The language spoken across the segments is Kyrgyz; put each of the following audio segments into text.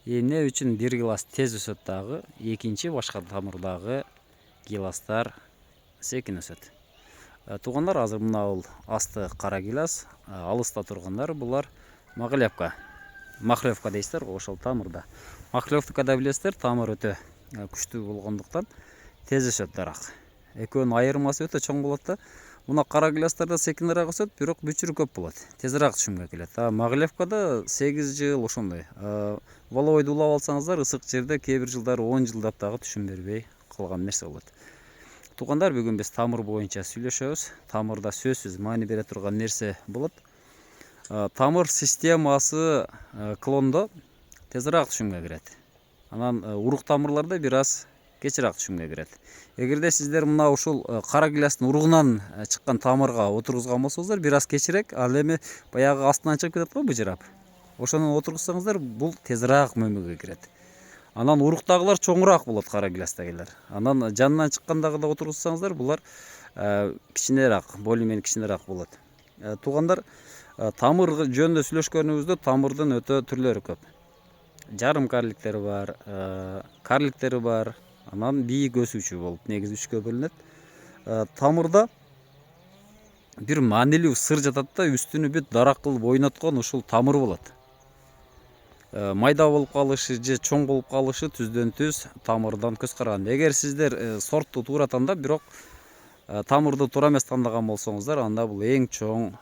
Эмне үчүн бир гилас тез өсөт дагы, экинчи башка тамырдагы гиластар секин өсөт. Туугандар, азыр мына бул асты кара гилас, алыста тургандар булар махлевка. Махлевка дейсиздер го, ошол тамырда. Махлевкада билесиздер, тамыр өтө күчтүү болгондуктан тез өсөт дарак. Экөөнүн айырмасы өтө чоң болот да. Мына кара гиластарда секинирээк өсөт, бирок бүчүрү көп болот. Тезирээк түшүмгө келет. Махлевкада 8 жыл ошондой. Воловойду улап алсаңыздар, ысык жерде кээ бир жылдары 10 жылдап дагы түшүм бербей калган нерсе болот. Туугандар, бүгүн биз тамыр боюнча сүйлөшөбүз. Тамырда сөзсүз маани бере турган нерсе болот. Тамыр системасы клондо тезирээк түшүмгө кирет. Анан урук тамырларда бир аз кечирээк түшүмгө кирет. Эгерде сиздер мына ушул кара гиластын уругунан чыккан тамырга отургузган болсоңуздар, бир аз кечирээк, ал эми баягы астынан чыгып кетет го быжырап. Ошону отургузсаңыздар, бул тезирээк мөмөгө кирет. Анан уруктагылар чоңураак болот, кара гиластагылар. Анан жанынан чыккандагы да отургузсаңыздар, булар кичинерээк, более-менее кичинерээк болот. Туугандар, тамыр жөнүндө сүйлөшкөнүбүздө тамырдын өтө түрлөрү көп. Жарым карликтери бар, карликтери бар, анан бийик өсүүчү болуп негизи 3кө бөлүнөт. Тамырда бир маанилүү сыр жатат да, үстүнү бүт дарак кылып ойноткон ушул тамыр болот. Майда болуп калышы же чоң болуп калышы түздөн түз тамырдан көз караганда. Эгер сиздер сортту туура тандап, бирок тамырды туура эмес тандаган болсоңуздар, анда бул эң чоң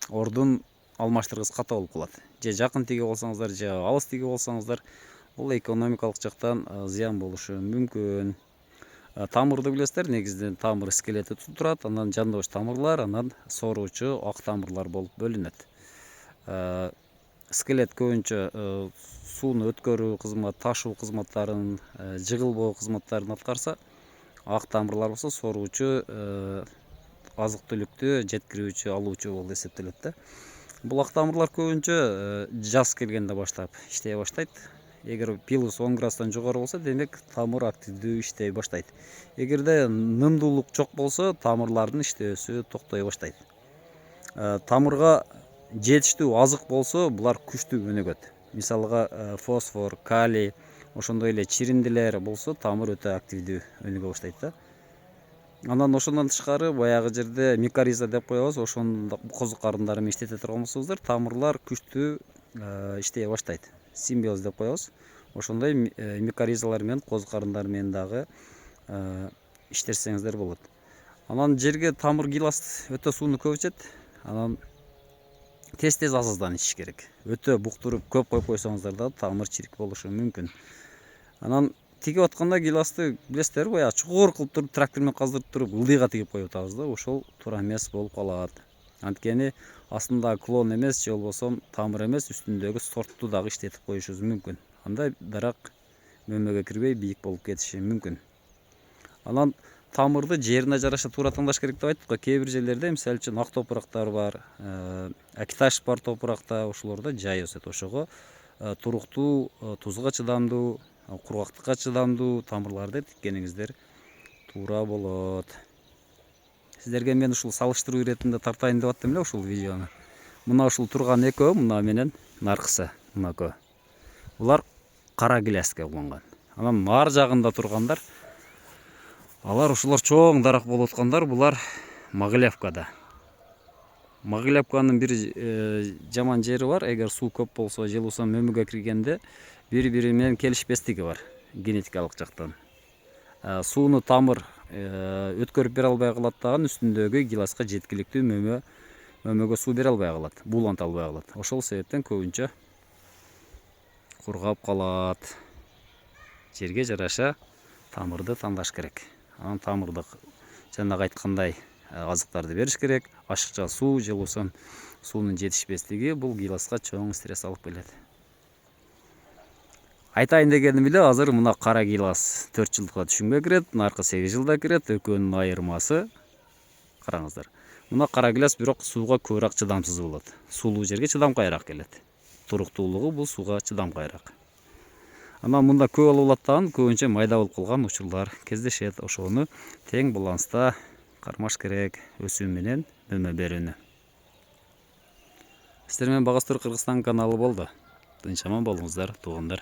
ордун алмаштыргыс ката болуп калат. Же жакын тиге болсоңуздар, же алыс тиге болсоңуздар, бул экономикалык жактан зыян болушу мүмкүн. Тамырды билесиздер, негизинен тамыр скелети турат, анан жандооч тамырлар, анан соруучу ак тамырлар болуп бөлүнөт. Скелет көбүнчө сууну өткөрүү кызмат, ташуу кызматтарын, жыгылбоо кызматтарын аткарса, ак тамырлар болсо соруучу, азык түлүктү жеткирүүчү, алуучу болуп эсептелет да. Бул ак тамырлар көбүнчө жаз келгенде баштап иштей баштайт. Эгер плюс 10 градустан жогору болсо, демек тамыр активдүү иштей баштайт. Эгерде нымдуулук жок болсо, тамырлардын иштөөсү токтой баштайт. Тамырга жетиштүү азык болсо, булар күчтүү өнүгөт. Мисалга фосфор, калий, ошондой эле чириндилер болсо, тамыр өтө активдүү өнүгө баштайт да. Анан ошондон тышкары баягы жерде микориза деп коебуз, ошонун козу карындары менен иштете турган болсоңуздар, тамырлар күчтүү иштей баштайт. Симбиоз деп коебуз. Ошондой микоризалар менен, козу карындары менен дагы иштетсеңиздер болот. Анан жерге тамыр гилас өтө сууну көп ичет. Анан тез-тез азыздан ичиш керек. Өтө буктуруп көп коюп койсоңуздар да тамыр чирик болушу мүмкүн. Анан тигип атканда гиласты билесиздер, баягы чугур кылып туруп, трактор менен каздырып туруп, ылдыйга тигип коюп атабыз да, ошол туура эмес болуп калат. Анткени астында клон эмес, же болбосо тамыр эмес, үстүндөгү сортту дагы иштетип коюшубуз мүмкүн. Анда дарак мөмөгө кирбей бийик болуп кетиши мүмкүн. Анан тамырды жерине жараша туура тандаш керек деп айттык го. Кээ бир жерлерде, мисалы үчүн ак топурактар бар, акиташ бар топуракта, ошолордо жай өсөт. Ошого туруктуу, тузга чыдамдуу, кургактыкка чыдамдуу тамырларды тиккениңиздер туура болот. Сиздерге мен ушул салыштыруу иретинде тартайын деп аттым эле ушул видеону. Мына ушул турган экөө, мына менен наркысы, мына экөө. Булар кара гиласка болгон. Анан ар жагында тургандар, алар ушулар чоң дарак болуп аткандар, булар махлевкада. Махлевканын бир жаман жери бар, эгер суу көп болсо, же болбосо мөмөгө киргенде бири-бири менен келишпестиги бар генетикалык жактан. Сууну тамыр өткөрүп бере албай калат дагы, үстүндөгү гиласка жеткиликтүү мөмөгө суу бере албай калат, бууланта албай калат. Ошол себептен көбүнчө кургап калат. Жерге жараша тамырды тандаш керек. Анан тамырды жанагы айткандай азыктарды бериш керек. Ашыкча суу же болбосо суунун жетишпестиги бул гиласка чоң стресс алып келет. Айтайын дегеним эле, азыр мына кара гилас 4 жылдыкка түшүмгө кирет, наркы 8 жылда кирет. Экөөнүн айырмасы караңыздар. Мына кара гилас бирок сууга көбүрөөк чыдамсыз болот. Суулуу жерге чыдамкайраак келет. Туруктуулугу бул сууга чыдамкайраак. Анан мында көп алып алаттан көбүнчө майда болуп калган учурлар кездешет. Ошону тең баланста кармаш керек, өсүү менен мөмө берүүнү. Сиздер менен Багастыр Кыргызстан каналы болду. Тынч аман болуңуздар туугандар.